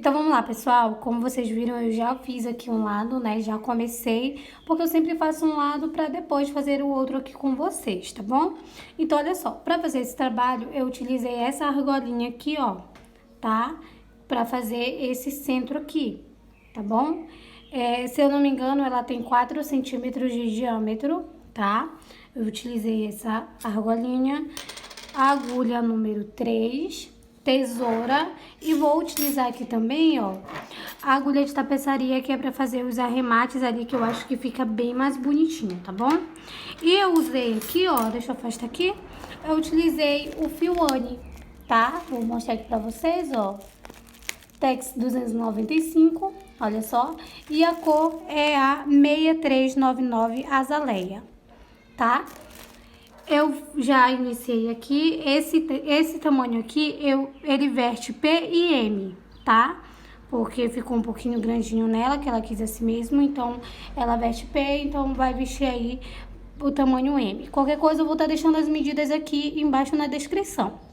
Então vamos lá, pessoal. Como vocês viram, eu já fiz aqui um lado, né? Já comecei, porque eu sempre faço um lado para depois fazer o outro aqui com vocês, tá bom? Então olha só, para fazer esse trabalho, eu utilizei essa argolinha aqui, ó, tá? Para fazer esse centro aqui, tá bom? Se eu não me engano, ela tem 4 centímetros de diâmetro, tá? Eu utilizei essa argolinha, a agulha número 3, tesoura e vou utilizar aqui também, ó, a agulha de tapeçaria que é pra fazer os arremates ali, que eu acho que fica bem mais bonitinho, tá bom? E eu usei aqui, ó, deixa eu afastar aqui, eu utilizei o fio Anne, tá? Vou mostrar aqui pra vocês, ó, Tex 295, olha só, e a cor é a 6399 Azaleia, tá? Eu já iniciei aqui, esse tamanho aqui, ele veste P e M, tá? Porque ficou um pouquinho grandinho nela, que ela quis assim mesmo, então ela veste P, então vai vestir aí o tamanho M. Qualquer coisa eu vou estar deixando as medidas aqui embaixo na descrição.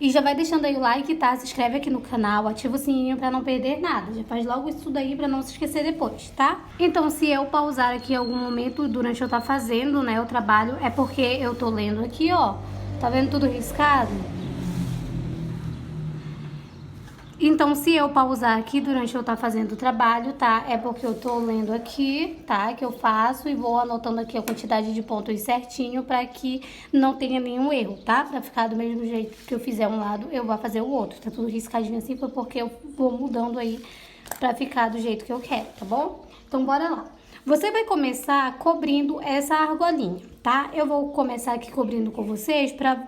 E já vai deixando aí o like, tá? Se inscreve aqui no canal, ativa o sininho pra não perder nada. Já faz logo isso daí pra não se esquecer depois, tá? Então, se eu pausar aqui em algum momento durante eu estar fazendo, né, o trabalho, é porque eu tô lendo aqui, ó. Tá vendo tudo riscado? Então, se eu pausar aqui durante eu estar fazendo o trabalho, tá? É porque eu tô lendo aqui, tá? Que eu faço e vou anotando aqui a quantidade de pontos certinho pra que não tenha nenhum erro, tá? Pra ficar do mesmo jeito que eu fizer um lado, eu vou fazer o outro. Tá tudo riscadinho assim, foi porque eu vou mudando aí pra ficar do jeito que eu quero, tá bom? Então, bora lá. Você vai começar cobrindo essa argolinha, tá? Eu vou começar aqui cobrindo com vocês pra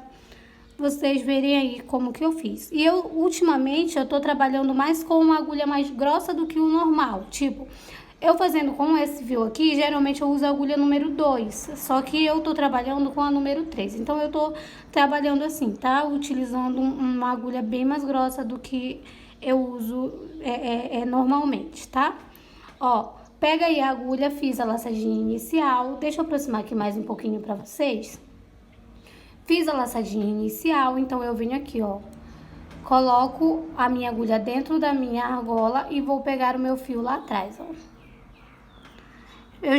vocês verem aí como que eu fiz. E ultimamente, eu tô trabalhando mais com uma agulha mais grossa do que o normal. Tipo, eu fazendo com esse fio aqui, geralmente eu uso a agulha número 2. Só que eu tô trabalhando com a número 3. Então, eu tô trabalhando assim, tá? Utilizando uma agulha bem mais grossa do que eu uso normalmente, tá? Ó, pega aí a agulha, fiz a laçadinha inicial. Deixa eu aproximar aqui mais um pouquinho pra vocês. Fiz a laçadinha inicial, então eu venho aqui, ó, coloco a minha agulha dentro da minha argola e vou pegar o meu fio lá atrás, ó. Eu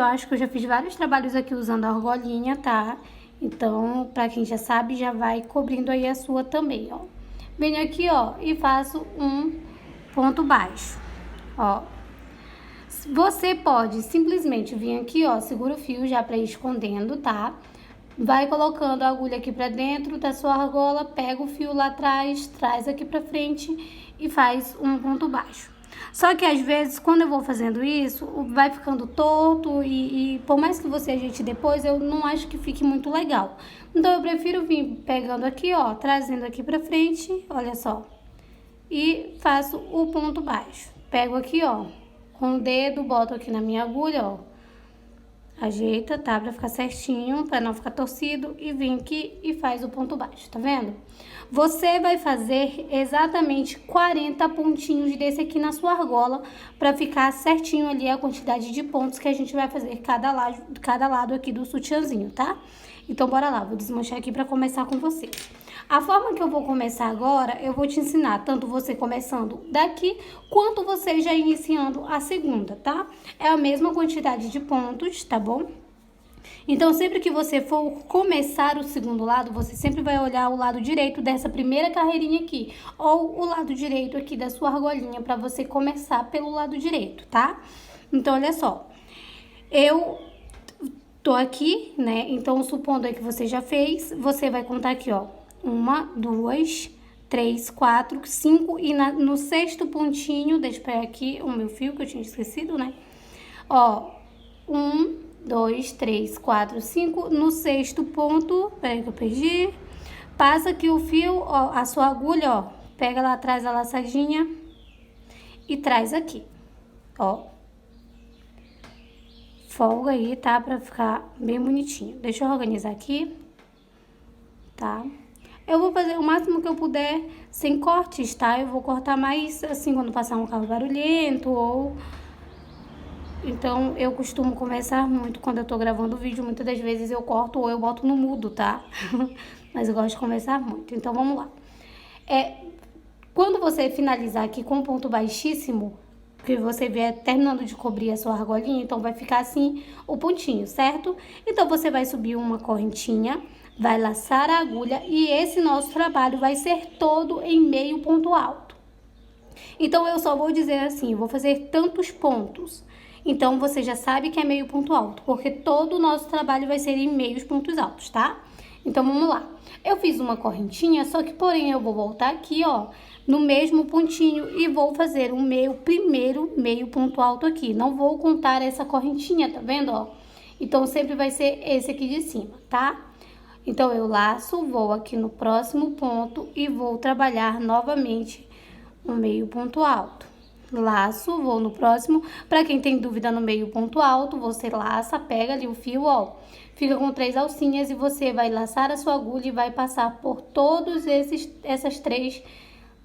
acho que eu já fiz vários trabalhos aqui usando a argolinha, tá? Então, pra quem já sabe, já vai cobrindo aí a sua também, ó. Venho aqui, ó, e faço um ponto baixo, ó. Você pode simplesmente vir aqui, ó, segura o fio já pra ir escondendo, tá? Vai colocando a agulha aqui pra dentro da sua argola, pega o fio lá atrás, traz aqui pra frente e faz um ponto baixo. Só que às vezes, quando eu vou fazendo isso, vai ficando torto e por mais que você ajeite depois, eu não acho que fique muito legal. Então, eu prefiro vir pegando aqui, ó, trazendo aqui pra frente, olha só. E faço o ponto baixo. Pego aqui, ó, com o dedo, boto aqui na minha agulha, ó. Ajeita, tá? Pra ficar certinho, pra não ficar torcido. E vem aqui e faz o ponto baixo, tá vendo? Você vai fazer exatamente 40 pontinhos desse aqui na sua argola, pra ficar certinho ali a quantidade de pontos que a gente vai fazer cada lado aqui do sutiãzinho, tá? Então, bora lá, vou desmanchar aqui pra começar com vocês. A forma que eu vou começar agora, eu vou te ensinar tanto você começando daqui, quanto você já iniciando a segunda, tá? É a mesma quantidade de pontos, tá bom? Então, sempre que você for começar o segundo lado, você sempre vai olhar o lado direito dessa primeira carreirinha aqui, ou o lado direito aqui da sua argolinha, pra você começar pelo lado direito, tá? Então, olha só, eu tô aqui, né? Então, supondo aí que você já fez, você vai contar aqui, ó. 1, 2, 3, 4, 5 e no sexto pontinho, deixa eu pegar aqui o meu fio que eu tinha esquecido, né? Ó, 1, 2, 3, 4, 5, no sexto ponto, peraí que eu perdi, passa aqui o fio, ó, a sua agulha, ó, pega lá atrás a laçadinha e traz aqui, ó. Folga aí, tá? Pra ficar bem bonitinho. Deixa eu organizar aqui, tá? Eu vou fazer o máximo que eu puder sem cortes, tá? Eu vou cortar mais assim quando passar um carro barulhento ou... Então, eu costumo conversar muito quando eu tô gravando o vídeo. Muitas das vezes eu corto ou eu boto no mudo, tá? Mas eu gosto de conversar muito. Então, vamos lá. Quando você finalizar aqui com um ponto baixíssimo, que você vier terminando de cobrir a sua argolinha, então vai ficar assim o pontinho, certo? Então, você vai subir uma correntinha, vai laçar a agulha e esse nosso trabalho vai ser todo em meio ponto alto. Então, eu só vou dizer assim, vou fazer tantos pontos. Então, você já sabe que é meio ponto alto, porque todo o nosso trabalho vai ser em meios pontos altos, tá? Então, vamos lá. Eu fiz uma correntinha, só que, porém, eu vou voltar aqui, ó, no mesmo pontinho e vou fazer o meu primeiro meio ponto alto aqui. Não vou contar essa correntinha, tá vendo, ó? Então, sempre vai ser esse aqui de cima, tá? Então, eu laço, vou aqui no próximo ponto e vou trabalhar novamente um meio ponto alto. Laço, vou no próximo. Pra quem tem dúvida no meio ponto alto, você laça, pega ali o fio, ó. Fica com 3 alcinhas e você vai laçar a sua agulha e vai passar por todos essas 3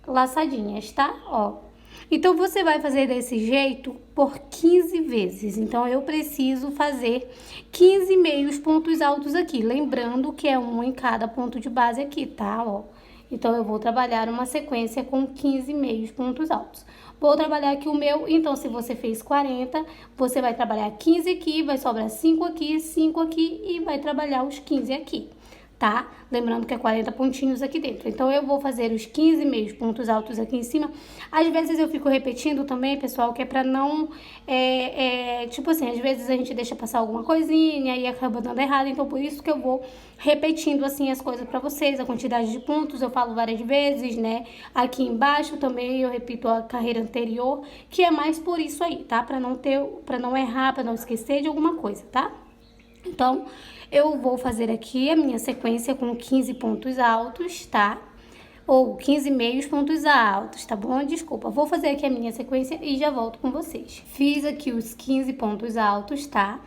laçadinhas, tá? Ó. Então, você vai fazer desse jeito por 15 vezes. Então, eu preciso fazer 15 meios pontos altos aqui. Lembrando que é um em cada ponto de base aqui, tá? Ó. Então, eu vou trabalhar uma sequência com 15 meios pontos altos. Vou trabalhar aqui o meu, então, se você fez 40, você vai trabalhar 15 aqui, vai sobrar 5 aqui e vai trabalhar os 15 aqui, tá? Lembrando que é 40 pontinhos aqui dentro. Então, eu vou fazer os 15 meios pontos altos aqui em cima. Às vezes, eu fico repetindo também, pessoal, que é pra não... tipo assim, às vezes a gente deixa passar alguma coisinha e acaba dando errado. Então, por isso que eu vou repetindo, assim, as coisas pra vocês. A quantidade de pontos eu falo várias vezes, né? Aqui embaixo também eu repito a carreira anterior, que é mais por isso aí, tá? Pra não errar, pra não esquecer de alguma coisa, tá? Então, eu vou fazer aqui a minha sequência com 15 pontos altos, tá? Ou 15 meios pontos altos, tá bom? Desculpa, vou fazer aqui a minha sequência e já volto com vocês. Fiz aqui os 15 pontos altos, tá?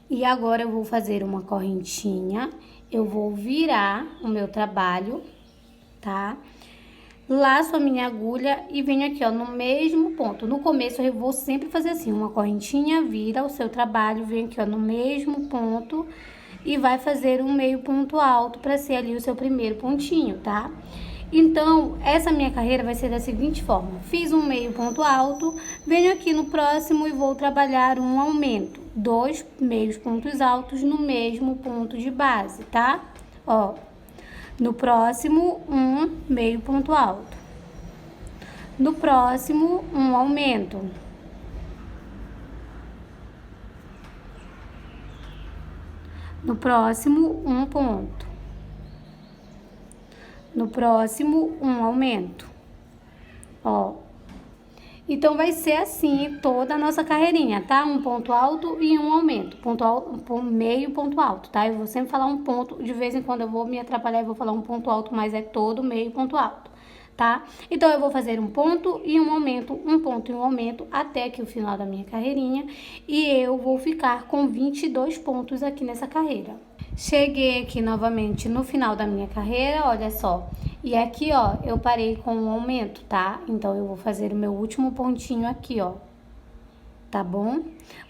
E agora eu vou fazer uma correntinha, eu vou virar o meu trabalho, tá? Laço a minha agulha e venho aqui, ó, no mesmo ponto. No começo eu vou sempre fazer assim, uma correntinha, vira o seu trabalho, vem aqui, ó, no mesmo ponto e vai fazer um meio ponto alto para ser ali o seu primeiro pontinho, tá? Então, essa minha carreira vai ser da seguinte forma. Fiz um meio ponto alto, venho aqui no próximo e vou trabalhar um aumento. 2 meios pontos altos no mesmo ponto de base, tá? Ó. No próximo, um meio ponto alto. No próximo, um aumento. No próximo, um ponto. No próximo, um aumento. Ó. Então, vai ser assim toda a nossa carreirinha, tá? Um ponto alto e um aumento. Ponto alto, meio ponto alto, tá? Eu vou sempre falar um ponto, de vez em quando eu vou me atrapalhar e vou falar um ponto alto, mas é todo meio ponto alto, tá? Então, eu vou fazer um ponto e um aumento, um ponto e um aumento até que o final da minha carreirinha. E eu vou ficar com 22 pontos aqui nessa carreira. Cheguei aqui novamente no final da minha carreira, olha só. E aqui, ó, eu parei com um aumento, tá? Então, eu vou fazer o meu último pontinho aqui, ó. Tá bom?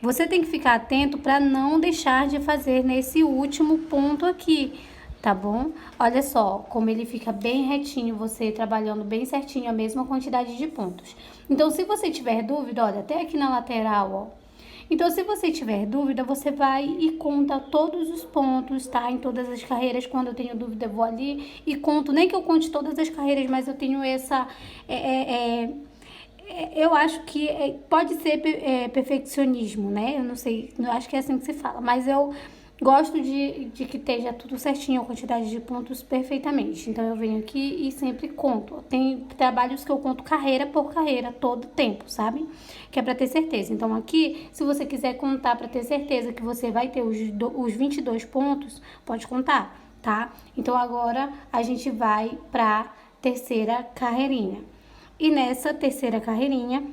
Você tem que ficar atento pra não deixar de fazer nesse último ponto aqui, tá bom? Olha só, como ele fica bem retinho, você trabalhando bem certinho a mesma quantidade de pontos. Então, se você tiver dúvida, olha, até aqui na lateral, ó. Então, se você tiver dúvida, você vai e conta todos os pontos, tá? Em todas as carreiras, quando eu tenho dúvida, eu vou ali e conto. Nem que eu conte todas as carreiras, mas eu tenho essa... eu acho que pode ser perfeccionismo, né? Eu não sei, eu acho que é assim que se fala. Mas eu gosto de que esteja tudo certinho, a quantidade de pontos perfeitamente. Então, eu venho aqui e sempre conto. Tem trabalhos que eu conto carreira por carreira, todo tempo, sabe? Que é pra ter certeza. Então, aqui, se você quiser contar pra ter certeza que você vai ter os 22 pontos, pode contar, tá? Então, agora, a gente vai pra terceira carreirinha. E nessa terceira carreirinha,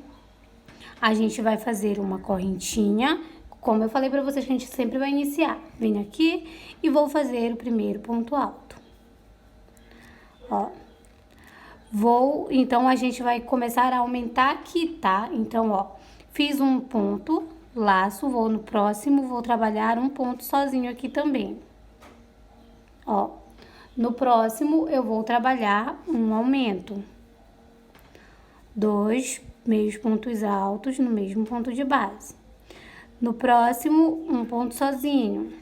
a gente vai fazer uma correntinha. Como eu falei pra vocês que a gente sempre vai iniciar. Venho aqui e vou fazer o primeiro ponto alto. Ó. Então, a gente vai começar a aumentar aqui, tá? Então, ó, fiz um ponto, laço, vou no próximo, vou trabalhar um ponto sozinho aqui também. Ó. No próximo, eu vou trabalhar um aumento. 2 meios pontos altos no mesmo ponto de base. No próximo, um ponto sozinho.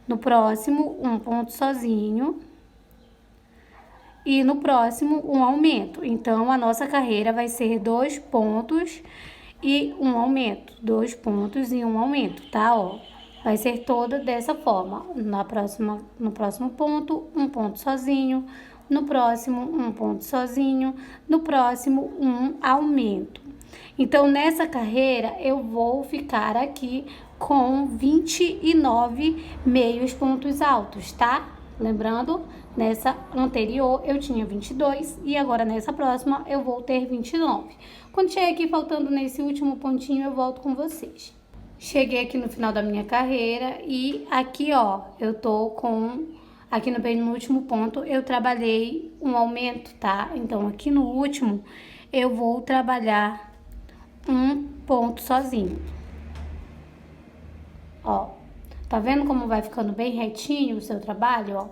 No próximo, um ponto sozinho. E no próximo, um aumento. Então, a nossa carreira vai ser 2 pontos e um aumento. 2 pontos e um aumento, tá? Ó, vai ser toda dessa forma. No próximo ponto, um ponto sozinho. No próximo, um ponto sozinho. No próximo, um aumento. Então, nessa carreira, eu vou ficar aqui com 29 meios pontos altos, tá? Lembrando, nessa anterior eu tinha 22 e agora nessa próxima eu vou ter 29. Quando chegar aqui faltando nesse último pontinho, eu volto com vocês. Cheguei aqui no final da minha carreira e aqui, ó, eu tô com... Aqui no penúltimo ponto eu trabalhei um aumento, tá? Então, aqui no último eu vou trabalhar um ponto sozinho. Ó, tá vendo como vai ficando bem retinho o seu trabalho, ó?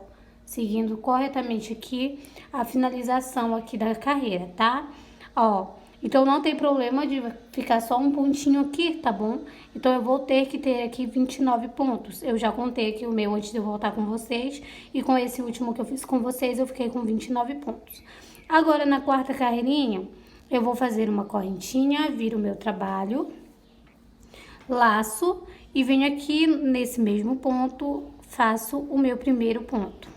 Seguindo corretamente aqui a finalização aqui da carreira, tá? Ó, então não tem problema de ficar só um pontinho aqui, tá bom? Então eu vou ter que ter aqui 29 pontos. Eu já contei aqui o meu antes de eu voltar com vocês. E com esse último que eu fiz com vocês, eu fiquei com 29 pontos. Agora, na quarta carreirinha, eu vou fazer uma correntinha, viro o meu trabalho, laço e venho aqui nesse mesmo ponto, faço o meu primeiro ponto.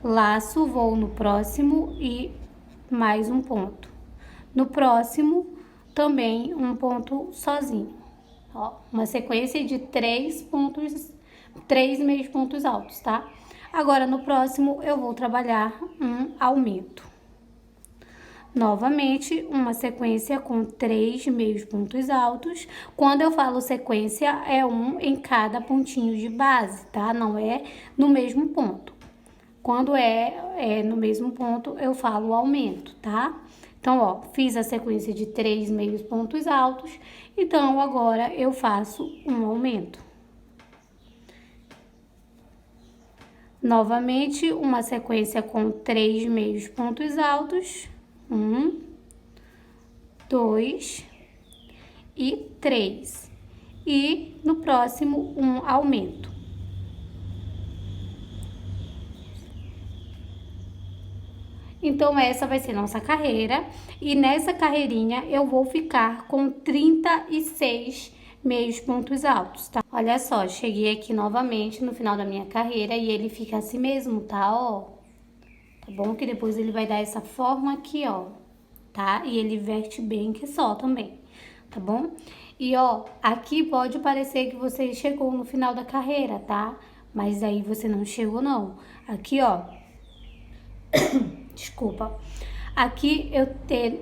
Laço, vou no próximo e mais um ponto. No próximo, também um ponto sozinho. Ó, uma sequência de 3 meios pontos altos, tá? Agora, no próximo, eu vou trabalhar um aumento. Novamente, uma sequência com 3 meios pontos altos. Quando eu falo sequência, é um em cada pontinho de base, tá? Não é no mesmo ponto. Quando é no mesmo ponto, eu falo aumento, tá? Então, ó, fiz a sequência de 3 meios pontos altos. Então, agora eu faço um aumento. Novamente, uma sequência com 3 meios pontos altos. 1, 2 e 3. E no próximo, um aumento. Então, essa vai ser nossa carreira. E nessa carreirinha, eu vou ficar com 36 meios pontos altos, tá? Olha só, cheguei aqui novamente no final da minha carreira e ele fica assim mesmo, tá? Ó, tá bom? Que depois ele vai dar essa forma aqui, ó, tá? E ele verte bem que só também, tá bom? E, ó, aqui pode parecer que você chegou no final da carreira, tá? Mas aí você não chegou, não. Aqui, ó... Desculpa. Aqui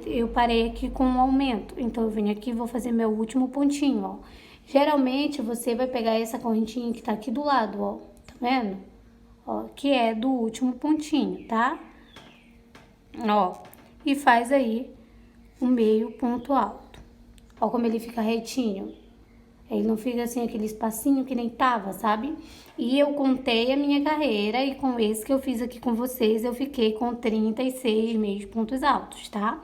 eu parei aqui com um aumento. Então, eu venho aqui e vou fazer meu último pontinho, ó. Geralmente, você vai pegar essa correntinha que tá aqui do lado, ó. Tá vendo? Ó, que é do último pontinho, tá? Ó, e faz aí o meio ponto alto. Ó como ele fica retinho. Ele não fica assim, aquele espacinho que nem tava, sabe? E eu contei a minha carreira e com esse que eu fiz aqui com vocês, eu fiquei com 36 meios pontos altos, tá?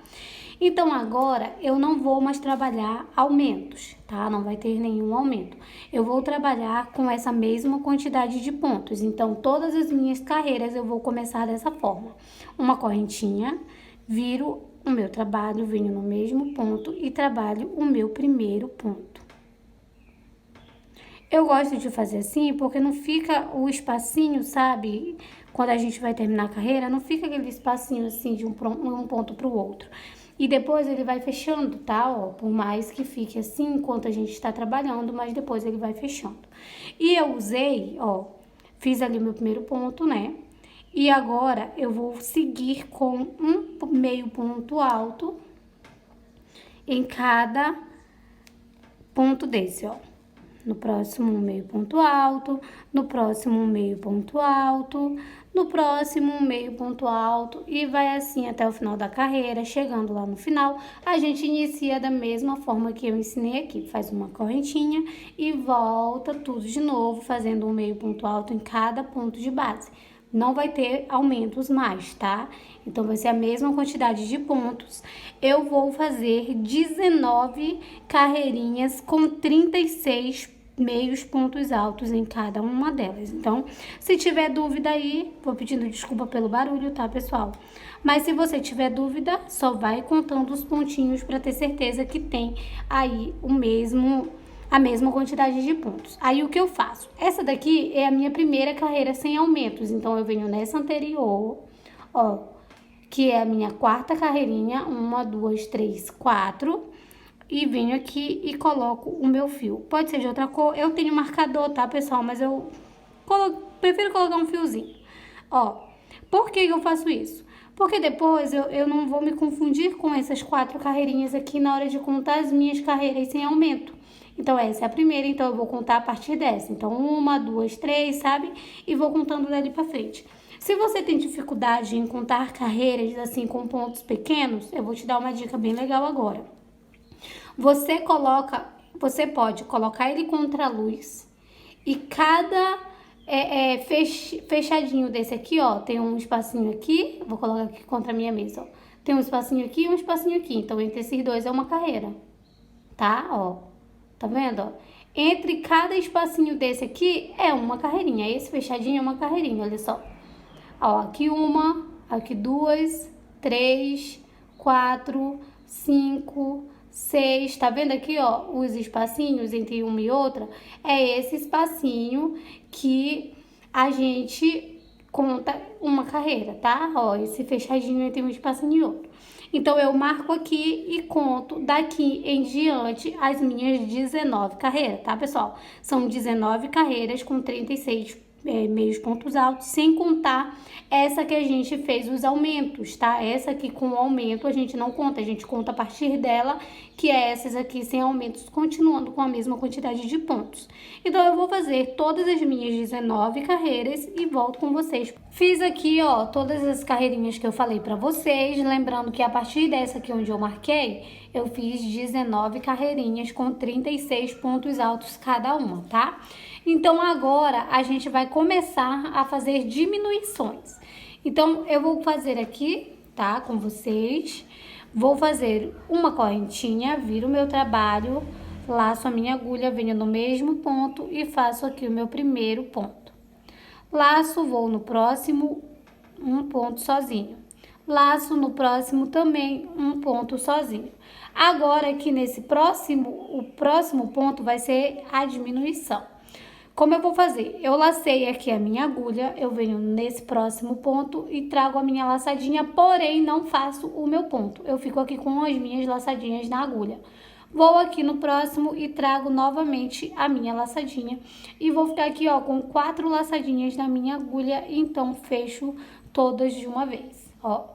Então, agora, eu não vou mais trabalhar aumentos, tá? Não vai ter nenhum aumento. Eu vou trabalhar com essa mesma quantidade de pontos. Então, todas as minhas carreiras eu vou começar dessa forma. Uma correntinha, viro o meu trabalho, venho no mesmo ponto e trabalho o meu primeiro ponto. Eu gosto de fazer assim porque não fica o espacinho, sabe? Quando a gente vai terminar a carreira, não fica aquele espacinho assim de um ponto para o outro. E depois ele vai fechando, tá? Ó, por mais que fique assim enquanto a gente está trabalhando, mas depois ele vai fechando. E eu usei, ó, fiz ali o meu primeiro ponto, né? E agora eu vou seguir com um meio ponto alto em cada ponto desse, ó. No próximo, um meio ponto alto, no próximo, um meio ponto alto, no próximo, um meio ponto alto e vai assim até o final da carreira. Chegando lá no final, a gente inicia da mesma forma que eu ensinei aqui. Faz uma correntinha e volta tudo de novo, fazendo um meio ponto alto em cada ponto de base. não vai ter aumentos mais, tá? Então, vai ser a mesma quantidade de pontos. Eu vou fazer 19 carreirinhas com 36 meios pontos altos em cada uma delas. Então, se tiver dúvida aí, vou pedindo desculpa pelo barulho, tá, pessoal? Mas se você tiver dúvida, só vai contando os pontinhos para ter certeza que tem aí a mesma quantidade de pontos. Aí o que eu faço? Essa daqui é a minha primeira carreira sem aumentos, então eu venho nessa anterior, ó, que é a minha quarta carreirinha, 1, 2, 3, 4, e venho aqui e coloco o meu fio. Pode ser de outra cor, eu tenho marcador, tá, pessoal? Mas eu prefiro colocar um fiozinho. Ó, por que eu faço isso? Porque depois eu não vou me confundir com essas 4 carreirinhas aqui na hora de contar as minhas carreiras sem aumento. Então, essa é a primeira, então eu vou contar a partir dessa. Então, 1, 2, 3, sabe? E vou contando dali pra frente. Se você tem dificuldade em contar carreiras assim com pontos pequenos, eu vou te dar uma dica bem legal agora. Você pode colocar ele contra a luz e cada fechadinho desse aqui, ó, tem um espacinho aqui, vou colocar aqui contra a minha mesa, ó. Tem um espacinho aqui e um espacinho aqui, então entre esses dois é uma carreira, tá? Ó, tá vendo, ó? Entre cada espacinho desse aqui é uma carreirinha, esse fechadinho é uma carreirinha, olha só. Ó, aqui uma, aqui 2, 3, 4, 5, 6, tá vendo aqui, ó, os espacinhos entre uma e outra? É esse espacinho que a gente conta uma carreira, tá? Ó, esse fechadinho entre um espacinho e outro. Então, eu marco aqui e conto daqui em diante as minhas 19 carreiras, tá, pessoal? São 19 carreiras com 36 meios pontos altos, sem contar essa que a gente fez os aumentos, tá? Essa aqui com o aumento a gente não conta, a gente conta a partir dela, que é essas aqui sem aumentos, continuando com a mesma quantidade de pontos. Então, eu vou fazer todas as minhas 19 carreiras e volto com vocês. Fiz aqui, ó, todas as carreirinhas que eu falei pra vocês, lembrando que a partir dessa aqui onde eu marquei, eu fiz 19 carreirinhas com 36 pontos altos cada uma, tá? Então, agora a gente vai começar a fazer diminuições. Então, eu vou fazer aqui, tá, com vocês. Vou fazer uma correntinha, viro o meu trabalho, laço a minha agulha, venho no mesmo ponto e faço aqui o meu primeiro ponto. Laço, vou no próximo, um ponto sozinho. Laço no próximo também, um ponto sozinho. Agora, aqui nesse o próximo ponto vai ser a diminuição. Como eu vou fazer? Eu lacei aqui a minha agulha, eu venho nesse próximo ponto e trago a minha laçadinha, porém não faço o meu ponto. Eu fico aqui com as minhas laçadinhas na agulha. Vou aqui no próximo e trago novamente a minha laçadinha. E vou ficar aqui, ó, com 4 laçadinhas na minha agulha, então fecho todas de uma vez, ó.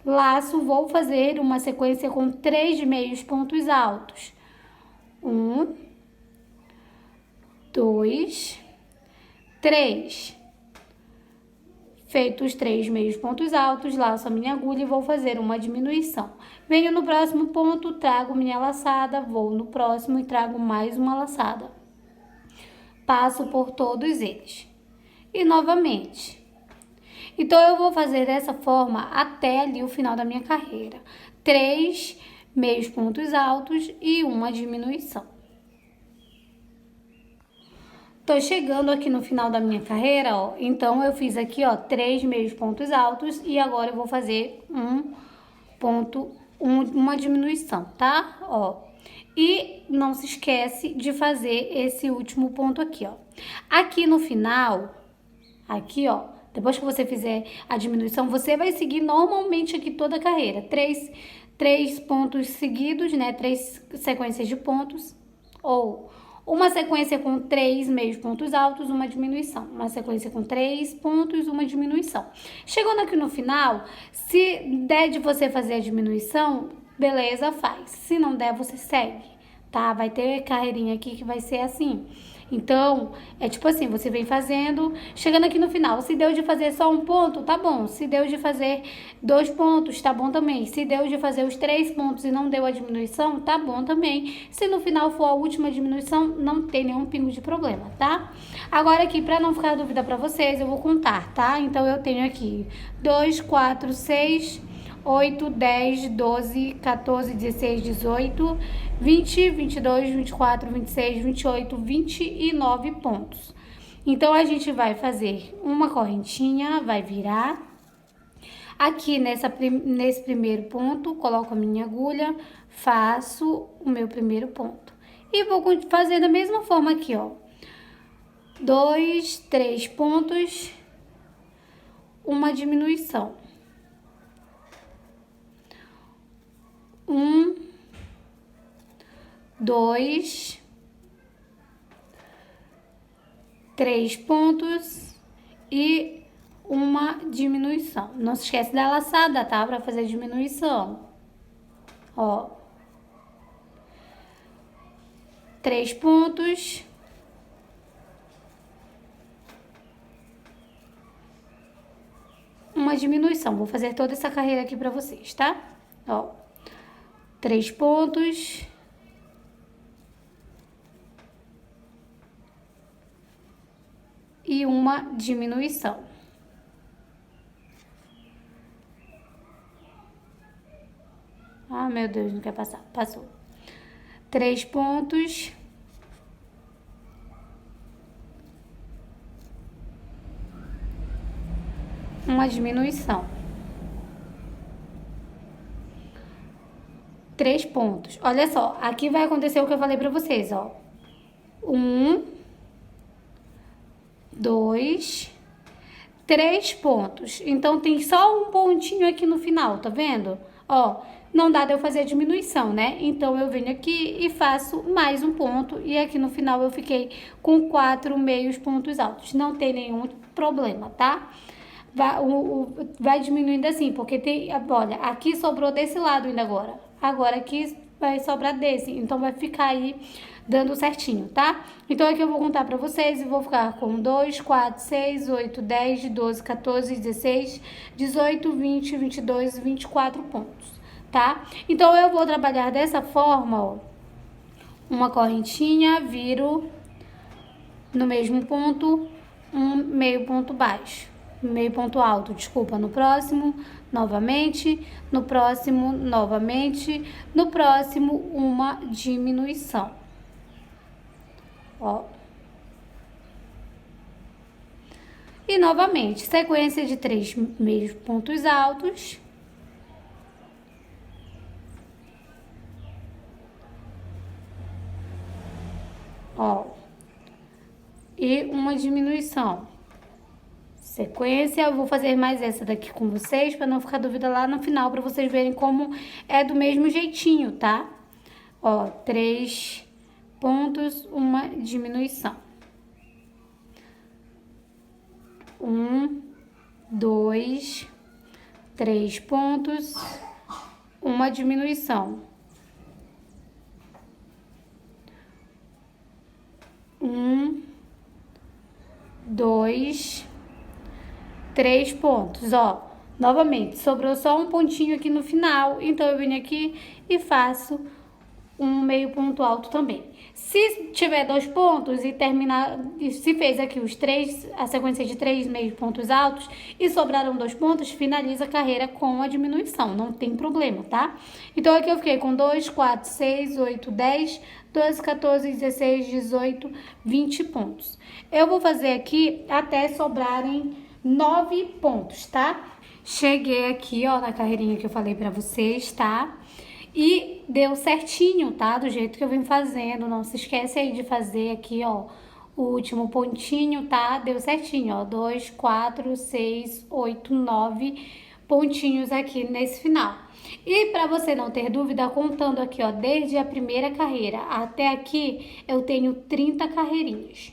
Laço, vou fazer uma sequência com 3 meios pontos altos. 1, 2, 3. Feitos os 3 meios pontos altos, laço a minha agulha e vou fazer uma diminuição. Venho no próximo ponto, trago minha laçada, vou no próximo e trago mais uma laçada. Passo por todos eles. E novamente. Então, eu vou fazer dessa forma até ali o final da minha carreira. 3 meios pontos altos e uma diminuição. Tô chegando aqui no final da minha carreira, ó. Então, eu fiz aqui, ó, 3 meios pontos altos e agora eu vou fazer uma diminuição, tá? Ó. E não se esquece de fazer esse último ponto aqui, ó. Aqui no final, aqui, ó, depois que você fizer a diminuição, você vai seguir normalmente aqui toda a carreira. 3 pontos seguidos, né? 3 sequências de pontos ou uma sequência com 3 meios pontos altos, uma diminuição. Uma sequência com 3 pontos, uma diminuição. Chegando aqui no final, se der de você fazer a diminuição, beleza, faz. Se não der, você segue, tá? Vai ter carreirinha aqui que vai ser assim. Então, é tipo assim, você vem fazendo, chegando aqui no final, se deu de fazer só um ponto, tá bom. Se deu de fazer 2 pontos, tá bom também. Se deu de fazer os 3 pontos e não deu a diminuição, tá bom também. Se no final for a última diminuição, não tem nenhum pingo de problema, tá? Agora aqui, pra não ficar dúvida pra vocês, eu vou contar, tá? Então, eu tenho aqui 2, 4, 6... 8, 10, 12, 14, 16, 18, 20, 22, 24, 26, 28, 29 pontos. Então, a gente vai fazer uma correntinha, vai virar. Aqui nesse primeiro ponto, coloco a minha agulha, faço o meu primeiro ponto. E vou fazer da mesma forma aqui, ó. 2, 3 pontos, uma diminuição. 1, 2, 3 pontos e uma diminuição. Não se esquece da laçada, tá? Pra fazer diminuição. Ó. 3 pontos. Uma diminuição. Vou fazer toda essa carreira aqui pra vocês, tá? Ó. 3 pontos. E uma diminuição. Ah, meu Deus, não quer passar. Passou. 3 pontos. Uma diminuição. 3 pontos. Olha só, aqui vai acontecer o que eu falei pra vocês, ó. 1, 2, 3 pontos. Então, tem só um pontinho aqui no final, tá vendo? Ó, não dá de eu fazer a diminuição, né? Então, eu venho aqui e faço mais um ponto. E aqui no final, eu fiquei com 4 meios pontos altos. Não tem nenhum problema, tá? Vai diminuindo assim, porque tem... Olha, aqui sobrou desse lado ainda agora. Agora aqui vai sobrar desse. Então, vai ficar aí dando certinho, tá? Então, aqui eu vou contar pra vocês e vou ficar com 2, 4, 6, 8, 10, 12, 14, 16, 18, 20, 22, 24 pontos, tá? Então, eu vou trabalhar dessa forma, ó. Uma correntinha, viro no mesmo ponto, um meio ponto baixo. Meio ponto alto, desculpa, no próximo, novamente, no próximo, novamente, no próximo, uma diminuição. Ó. E novamente, sequência de 3 meios pontos altos. Ó. E uma diminuição. Sequência, eu vou fazer mais essa daqui com vocês, para não ficar dúvida lá no final, para vocês verem como é do mesmo jeitinho, tá? Ó, 3 pontos, uma diminuição. 1, 2, 3 pontos, uma diminuição. 1, 2, 3 pontos, ó. Novamente, sobrou só um pontinho aqui no final, então eu venho aqui e faço um meio ponto alto também. Se tiver 2 pontos e terminar, se fez aqui os 3, a sequência de 3 meios pontos altos e sobraram 2 pontos, finaliza a carreira com a diminuição, não tem problema, tá? Então aqui eu fiquei com 2, 4, 6, 8, 10, 12, 14, 16, 18, 20 pontos. Eu vou fazer aqui até sobrarem 9 pontos, tá? Cheguei aqui, ó, na carreirinha que eu falei pra vocês, tá? E deu certinho, tá? Do jeito que eu vim fazendo. Não se esquece aí de fazer aqui, ó, o último pontinho, tá? Deu certinho, ó. 2, 4, 6, 8, 9 pontinhos aqui nesse final. E pra você não ter dúvida, contando aqui, ó, desde a primeira carreira até aqui, eu tenho 30 carreirinhas,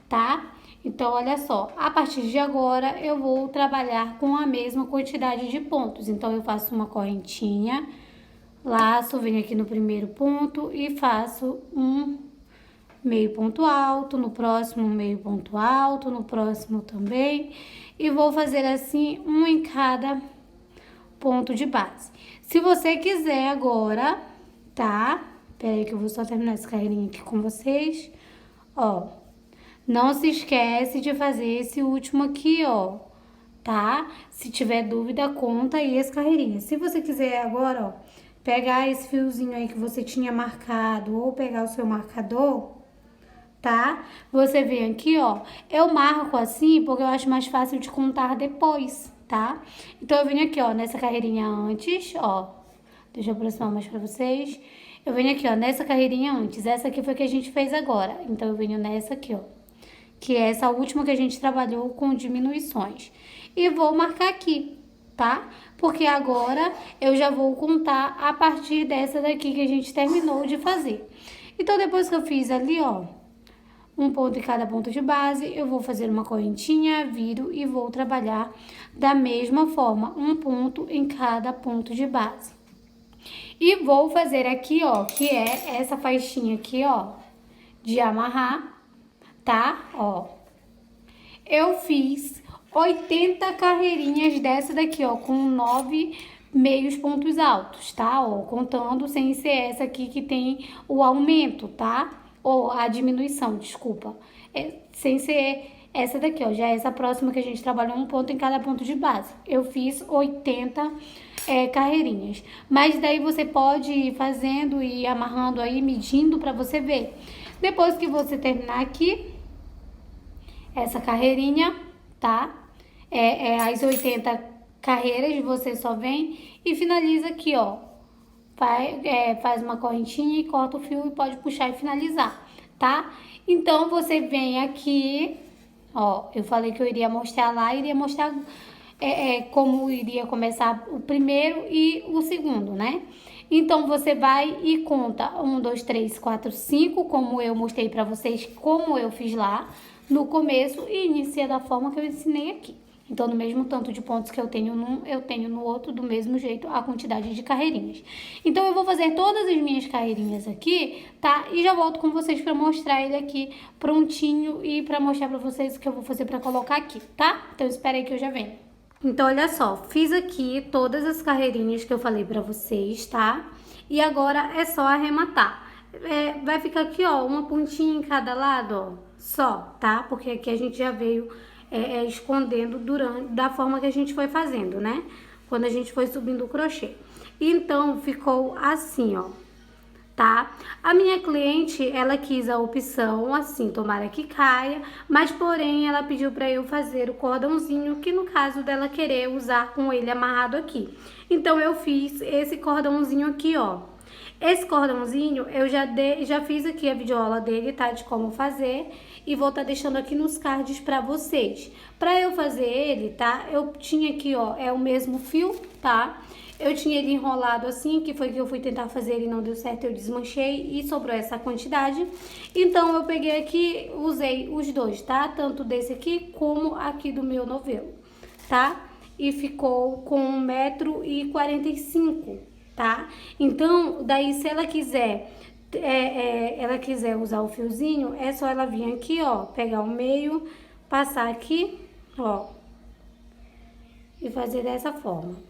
tá? Então, olha só, a partir de agora eu vou trabalhar com a mesma quantidade de pontos. Então, eu faço uma correntinha, laço, venho aqui no primeiro ponto e faço 1, meio ponto alto, no próximo meio ponto alto, no próximo também. E vou fazer assim, um em cada ponto de base. Se você quiser agora, tá? Pera aí que eu vou só terminar essa carreirinha aqui com vocês. Ó, não se esquece de fazer esse último aqui, ó, tá? Se tiver dúvida, conta aí as carreirinhas. Se você quiser agora, ó, pegar esse fiozinho aí que você tinha marcado ou pegar o seu marcador, tá? Você vem aqui, ó, eu marco assim porque eu acho mais fácil de contar depois, tá? Então, eu venho aqui, ó, nessa carreirinha antes, ó, deixa eu aproximar mais pra vocês. Eu venho aqui, ó, nessa carreirinha antes, essa aqui foi que a gente fez agora, então eu venho nessa aqui, ó, que é essa última que a gente trabalhou com diminuições. E vou marcar aqui, tá? Porque agora eu já vou contar a partir dessa daqui que a gente terminou de fazer. Então, depois que eu fiz ali, ó, um ponto em cada ponto de base, eu vou fazer uma correntinha, viro e vou trabalhar da mesma forma, um ponto em cada ponto de base. E vou fazer aqui, ó, que é essa faixinha aqui, ó, de amarrar, tá? Ó, eu fiz 80 carreirinhas dessa daqui, ó, com 9 meios pontos altos, tá? Ó, contando sem ser essa aqui que tem o aumento, tá? Ou a diminuição, desculpa. Sem ser essa daqui, ó, já é essa próxima que a gente trabalhou um ponto em cada ponto de base. Eu fiz 80 carreirinhas. Mas daí você pode ir fazendo e amarrando aí, medindo pra você ver. Depois que você terminar aqui, essa carreirinha, tá? As 80 carreiras, você só vem e finaliza aqui, ó. Faz uma correntinha e corta o fio e pode puxar e finalizar, tá? Então, você vem aqui, ó, eu falei que eu iria mostrar lá, iria mostrar como iria começar o primeiro e o segundo, né? Então, você vai e conta 1, 2, 3, 4, 5, como eu mostrei pra vocês, como eu fiz lá no começo, e inicia da forma que eu ensinei aqui. Então, no mesmo tanto de pontos que eu tenho num, eu tenho no outro, do mesmo jeito, a quantidade de carreirinhas. Então, eu vou fazer todas as minhas carreirinhas aqui, tá? E já volto com vocês pra mostrar ele aqui prontinho e pra mostrar pra vocês o que eu vou fazer pra colocar aqui, tá? Então, espera aí que eu já venho. Então, olha só, fiz aqui todas as carreirinhas que eu falei pra vocês, tá? E agora é só arrematar. Vai ficar aqui, ó, uma pontinha em cada lado, ó, só, tá? Porque aqui a gente já veio escondendo da forma que a gente foi fazendo, né? Quando a gente foi subindo o crochê. Então, ficou assim, ó, tá? A minha cliente, ela quis a opção assim, tomara que caia, mas porém ela pediu para eu fazer o cordãozinho, que no caso dela querer usar com ele amarrado aqui. Então, eu fiz esse cordãozinho aqui, ó. Esse cordãozinho, eu já fiz aqui a videoaula dele, tá? De como fazer. E vou estar deixando aqui nos cards pra vocês. Pra eu fazer ele, tá? Eu tinha aqui, ó, o mesmo fio, tá? Eu tinha ele enrolado assim, que foi que eu fui tentar fazer ele e não deu certo, eu desmanchei e sobrou essa quantidade. Então, eu peguei aqui, usei os dois, tá? Tanto desse aqui como aqui do meu novelo, tá? E ficou com 1,45 m, tá? Então, daí se ela quiser, usar o fiozinho, é só ela vir aqui, ó, pegar o meio, passar aqui, ó, e fazer dessa forma.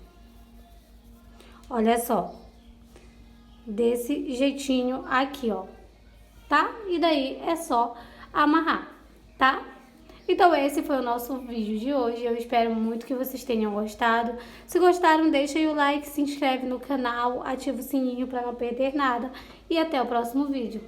Olha só, desse jeitinho aqui, ó, tá? E daí é só amarrar, tá? Então, esse foi o nosso vídeo de hoje. Eu espero muito que vocês tenham gostado. Se gostaram, deixa aí o like, se inscreve no canal, ativa o sininho para não perder nada. E até o próximo vídeo.